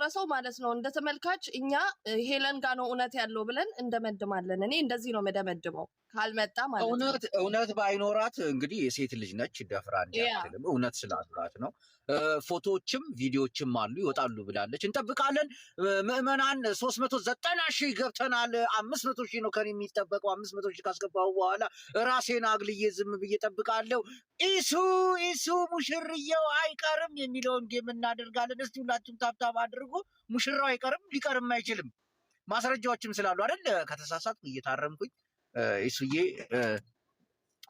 የጨረሰው ማለት ነው። እንደ ተመልካች እኛ ሄለን ጋር ነው እውነት ያለው ብለን እንደመድማለን። እኔ እንደዚህ ነው መደመድመው ካልመጣ ማለት ነው። እውነት ባይኖራት እንግዲህ የሴት ልጅ ነች ደፍራ እንዲያትልም እውነት ስላላት ነው። ፎቶዎችም ቪዲዮዎችም አሉ ይወጣሉ ብላለች። እንጠብቃለን። ምዕመናን 390,000 ገብተናል። 500,000 ነው ከኔ የሚጠበቀው። 500,000 ካስገባው በኋላ ራሴን አግልዬ ዝም ብዬ ጠብቃለሁ። ኢሱ ሙሽርየው አይቀርም የሚለውን ጌም እናደርጋለን። እስቲ ሁላችሁም ታብታብ አድርጉ። ሙሽራው አይቀርም፣ ሊቀርም አይችልም። ማስረጃዎችም ስላሉ አይደል? ከተሳሳትኩ እየታረምኩኝ ኢሱዬ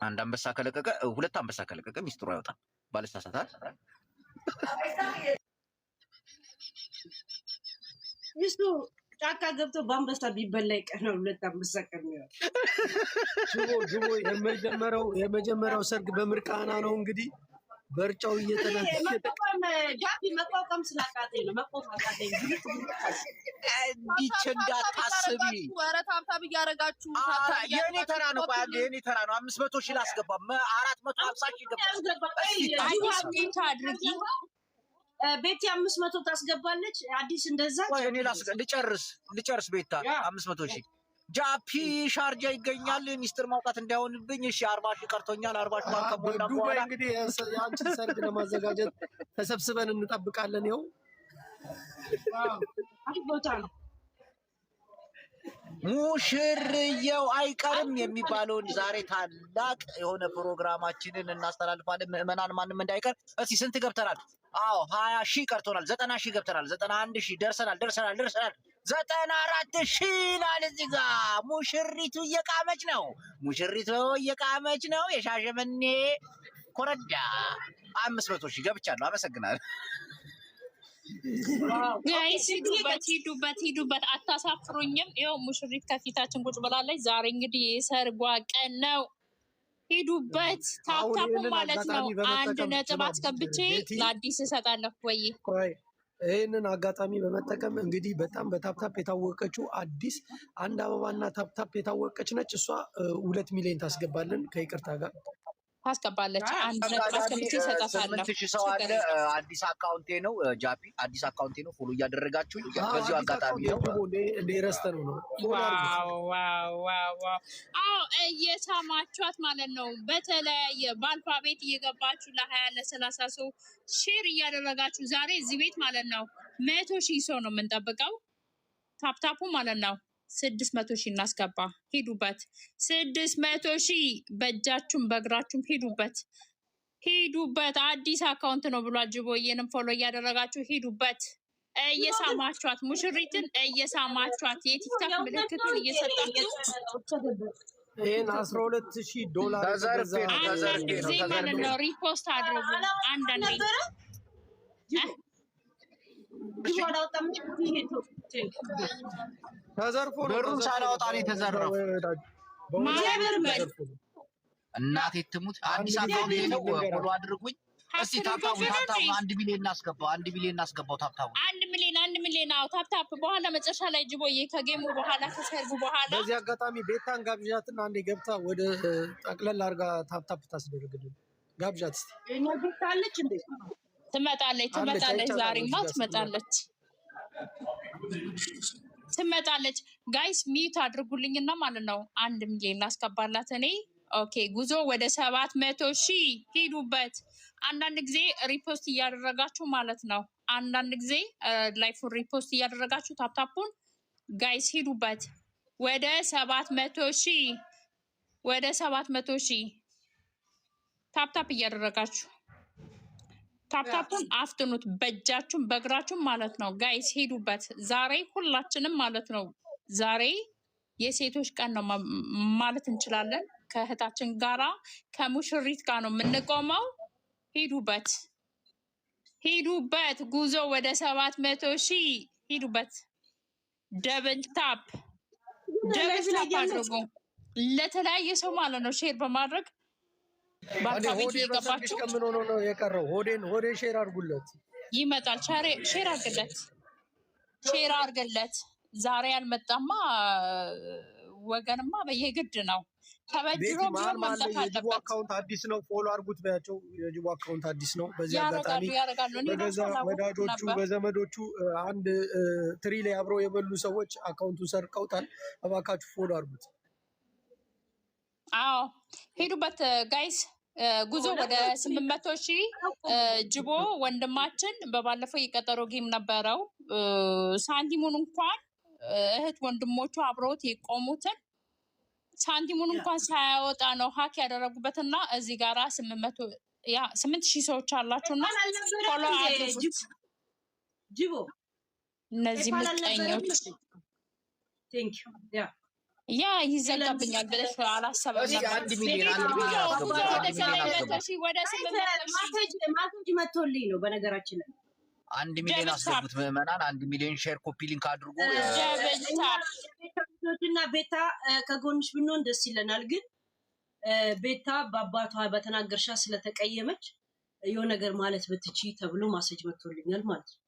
አንድ አንበሳ ከለቀቀ ሁለት አንበሳ ከለቀቀ ሚስጥሩ አይወጣም። ባለሳሳታት ሚስቱ ጫካ ገብቶ በአንበሳ ቢበላ ይቀር ነው። ሁለት አንበሳ ከሚያው ጅቦ የመጀመሪያው ሰርግ በምርቃና ነው እንግዲህ በርጫው መቋቋም ስላቃተኝ ነው። መቆጣጠኝ ዲች እንዳታስቢ። ኧረ ታብታብ እያደረጋችሁ የኔ ተራ ነው። ቆይ የኔ ተራ ነው። 500,000 ላስገባ 450,000 ገባ። ቤቲ 500 ታስገባለች። አዲስ እንደዛ እኔ ልጨርስ ቤታ 500,000 ጃፒ ሻርጃ ይገኛል። ሚስጥር ማውጣት እንዳይሆንብኝ። እሺ 40,000 ቀርቶኛል። 40,000 ባንከቦና በኋላ እንግዲህ የአንቺን ሰርግ ለማዘጋጀት ተሰብስበን እንጠብቃለን። ይኸው ቦታ ነው። ሙሽርየው አይቀርም የሚባለውን ዛሬ ታላቅ የሆነ ፕሮግራማችንን እናስተላልፋለን። ምዕመናን ማንም እንዳይቀር። እስቲ ስንት ገብተናል? አዎ 20,000 ቀርቶናል። 90,000 ገብተናል። 91,000 ደርሰናል። 94,000 ይላል እዚህ ጋር። ሙሽሪቱ እየቃመች ነው። የሻሸመኔ ኮረዳ 500,000 ገብቻለሁ። አመሰግናለሁ። ጋይስ ሂዱበት፣ አታሳፍሩኝም። ይኸው ሙሽሪት ከፊታችን ቁጭ ብላለች። ዛሬ እንግዲህ የሰርጓ ቀን ነው። ሂዱበት። ታፕታፑ ማለት ነው። 1 ነጥብ አስገብቼ ለአዲስ እሰጣለሁ። ወይ ይህንን አጋጣሚ በመጠቀም እንግዲህ በጣም በታፕታፕ የታወቀችው አዲስ አንድ አበባና ታፕታፕ የታወቀች ነች። እሷ 2 ሚሊዮን ታስገባለን ከይቅርታ ጋር ታስገባለች። 1 ነጥብ አስገብቼ እሰጣታለሁ። 8,000 ሰው አለ። አዲስ አካውንቴ ነው ጃፒ፣ አዲስ አካውንቴ ነው። ፎሎ እያደረጋችሁ በዚሁ አጋጣሚ ነው እንደረስተነው ነው። አዎ እየሰማችኋት ማለት ነው። በተለያየ በአልፋቤት እየገባችሁ ለ20 ለ30 ሰው ሼር እያደረጋችሁ ዛሬ እዚህ ቤት ማለት ነው 100,000 ሰው ነው የምንጠብቀው። ታፕታፑ ማለት ነው 600,000 እናስገባ። ሂዱበት። 600,000 በእጃችሁም በእግራችሁም ሂዱበት። አዲስ አካውንት ነው ብሏል። ጅቦዬንም ፎሎ እያደረጋችሁ ሂዱበት። እየሳማችኋት ሙሽሪትን እየሳማችኋት የቲክታክ ምልክቱን እየሰጣችሁ ይሄን $12,000 አንዳንድ ጊዜ ማለት ነው ሪፖስት አድርጉ። አንዳንዴ ተዘርፎ ብሩን ሳላወጣ ነው የተዘረፈው። እናቴ ትሙት። አዲስ አካውንት ነው። ፎሎ አድርጉኝ። እስቲ ታፕታፑ 1 ሚሊዮን እናስገባው። 1 ሚሊዮን እናስገባው። ታፕታፑ 1 ሚሊዮን። አዎ ታፕታፕ በኋላ መጨረሻ ላይ ጅቦዬ ከጌሙ በኋላ ከሰርጉ በኋላ በዚህ አጋጣሚ ቤታን ጋብዣትና አንዴ ገብታ ወደ ጠቅለል አድርጋ ታፕታፕ ታስደርግልን። ጋብዣት እስቲ። እኛ ቤታለች እንዴ? ትመጣለች። ዛሬማ ትመጣለች። ጋይስ ሚዩት አድርጉልኝና ማለት ነው 1 ሚሊዮን ላስገባላት እኔ። ኦኬ ጉዞ ወደ 700,000 ሂዱበት። አንዳንድ ጊዜ ሪፖስት እያደረጋችሁ ማለት ነው። አንዳንድ ጊዜ ላይፉን ሪፖስት እያደረጋችሁ ታፕታፑን ጋይስ ሂዱበት። ወደ 700,000 ታፕታፕ እያደረጋችሁ ታፕታፑን አፍጥኑት። በእጃችሁም በእግራችሁም ማለት ነው ጋይስ ሂዱበት። ዛሬ ሁላችንም ማለት ነው ዛሬ የሴቶች ቀን ነው ማለት እንችላለን። ከእህታችን ጋራ ከሙሽሪት ጋር ነው የምንቆመው። ሂዱበት። ጉዞ ወደ 700,000 ሂዱበት። ደብል ታፕ አድርጉ ለተለያየ ሰው ማለት ነው ሼር በማድረግ ባታቤት እየገባችሁ ከምን ሆኖ ነው የቀረው? ሆዴን ሼር አድርጉለት። ይመጣል። ሼር አድርገለት። ዛሬ ያልመጣማ ወገንማ በየግድ ነው። ተበድሮ ቢሆን መምጣት የጅቦ አለበት። አካውንት አዲስ ነው፣ ፎሎ አድርጉት በያቸው። የጅቦ አካውንት አዲስ ነው። በዚህ ያረጋሉ አጋጣሚ ያረጋሉ። እኔ በገዛ ወዳጆቹ በዘመዶቹ አንድ ትሪ ላይ አብረው የበሉ ሰዎች አካውንቱን ሰርቀውታል። እባካችሁ ፎሎ አድርጉት። አዎ ሄዱበት ጋይስ። ጉዞ ወደ 800,000 ጅቦ ወንድማችን በባለፈው የቀጠሮ ጌም ነበረው። ሳንቲሙን እንኳን እህት ወንድሞቹ አብረውት የቆሙትን ሳንቲሙን እንኳን ሳያወጣ ነው ሀክ ያደረጉበትና እዚህ ጋራ 8,000 ሰዎች አላችሁና ፎሎ አድርጉት። ጅቦ እነዚህ ምቀኞች ያ ይዘጋብኛል ብለሽ አላሰበም ማቴጅ መቶልኝ ነው። በነገራችን ላይ 1 ሚሊዮን አስገቡት ምዕመናን። 1 ሚሊዮን ሼር ኮፒ ሊንክ አድርጉ። እና ቤታ ከጎንሽ ብንሆን ደስ ይለናል። ግን ቤታ በአባቷ በተናገርሻ ስለተቀየመች የሆነ ነገር ማለት ብትቺ ተብሎ ማሰጅ መቶልኛል ማለት ነው።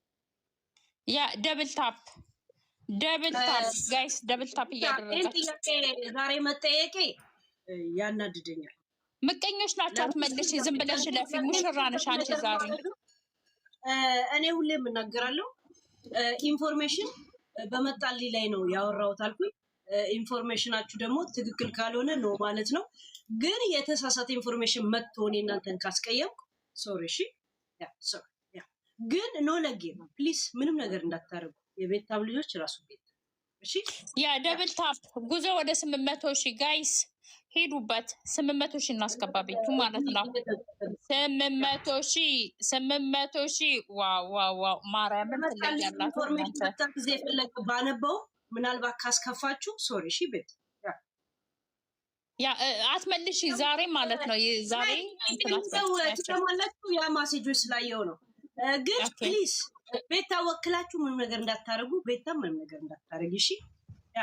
ያ ደብል ታፕ ጋይስ ደብል ታፕ እያደረጋችሁ ዛሬ መጠየቄ ያናድደኛል። ምቀኞች ናቸው። አትመልሽ፣ ዝም ብለሽ ለፊ ሙሽራ ነሽ አንቺ ዛሬ። እኔ ሁሌም እናገራለሁ ኢንፎርሜሽን በመጣልኝ ላይ ነው ያወራሁት አልኩኝ። ኢንፎርሜሽናችሁ ደግሞ ትክክል ካልሆነ ነው ማለት ነው። ግን የተሳሳተ ኢንፎርሜሽን መጥቶ እኔ እናንተን ካስቀየምኩ ሶሪ እሺ። ግን ኖ ለጌም ፕሊስ ምንም ነገር እንዳታረጉ የቤታም ልጆች ራሱ ቤት እሺ። ያ ደብል ታፕ ጉዞ ወደ 800,000 ጋይስ ሄዱበት። 800,000 እናስገባ ቤቱ ማለት ነው። 800,000 ዋው ማርያምን ትለያላችሁ እናንተ። ጊዜ ፈለግ ባነበው ምናልባት ካስከፋችሁ ሶሪ እሺ። ቤት ያ አትመልሽ ዛሬ ማለት ነው። ዛሬ ትሰማላችሁ። ያ ማሴጆች ስላየው ነው። ግን ፕሊዝ ቤታ ወክላችሁ ምንም ነገር እንዳታረጉ፣ ቤታ ምንም ነገር እንዳታረግ እሺ። ያ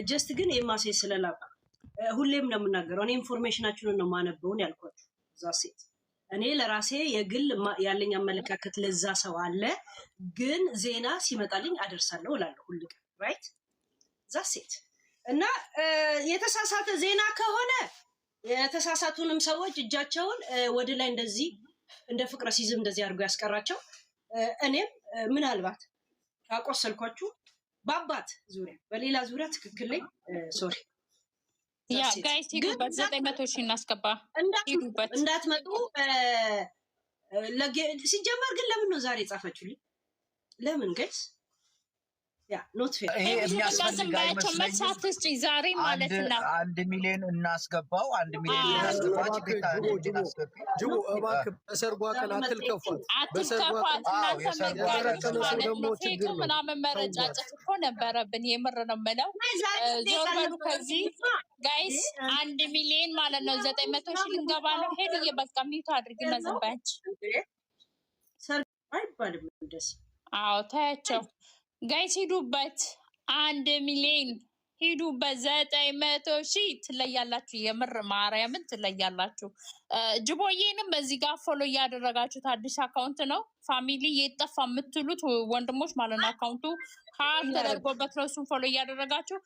ጀስት ግን የማሴጅ ስለላኩ ሁሌም ነው የምናገረው። እኔ ኢንፎርሜሽናችሁን ነው ማነበውን ያልኳችሁ። እዛ ሴት እኔ ለራሴ የግል ያለኝ አመለካከት ለዛ ሰው አለ። ግን ዜና ሲመጣልኝ አደርሳለሁ እላለሁ ሁሉ ቀን ራይት። እዛ ሴት እና የተሳሳተ ዜና ከሆነ የተሳሳቱንም ሰዎች እጃቸውን ወደ ላይ እንደዚህ እንደ ፍቅረ ሲዝም እንደዚህ አድርጎ ያስቀራቸው። እኔም ምናልባት ካቆሰልኳችሁ በአባት ዙሪያ በሌላ ዙሪያ ትክክል ላይ ሶሪ። ያ ጋይስ ሄዱበት። 900,000 እናስገባ ሄዱበት። እንዳትመጡ ሲጀመር ግን ለምን ነው ዛሬ ጻፈችሁልኝ? ለምን ጋይስ? ያ ኖት ፌር ይሄ የሚያስፈልግ አይመስለኝም። ዛሬ ማለት ነው 1 ሚሊዮን እናስገባው። 1 ሚሊዮን እናስገባች። ቤታ ጅቦ እባክህ በሰርጓ ቀን አትልከፏት። ፌቱ ምናምን መረጫጨት እኮ ነበረብን። የምር ነው የምለው። ዞር በሉ ከዚህ ጋይስ። 1 ሚሊዮን ማለት ነው 900,000 ልንገባ ነው። ሄዱ በቃ ሚቱ አድርግና ዝም በያች። አይባልም ደስ። አዎ ታያቸው ጋይስ ሂዱበት። 1 ሚሊዮን ሂዱበት። 900,000 ትለያላችሁ። የምር ማርያምን ትለያላችሁ። ጅቦዬንም በዚህ ጋር ፎሎ እያደረጋችሁት አዲስ አካውንት ነው። ፋሚሊ የጠፋ የምትሉት ወንድሞች ማለት ነው አካውንቱ ሀክ ተደርጎበት ነው። እሱን ፎሎ እያደረጋችሁ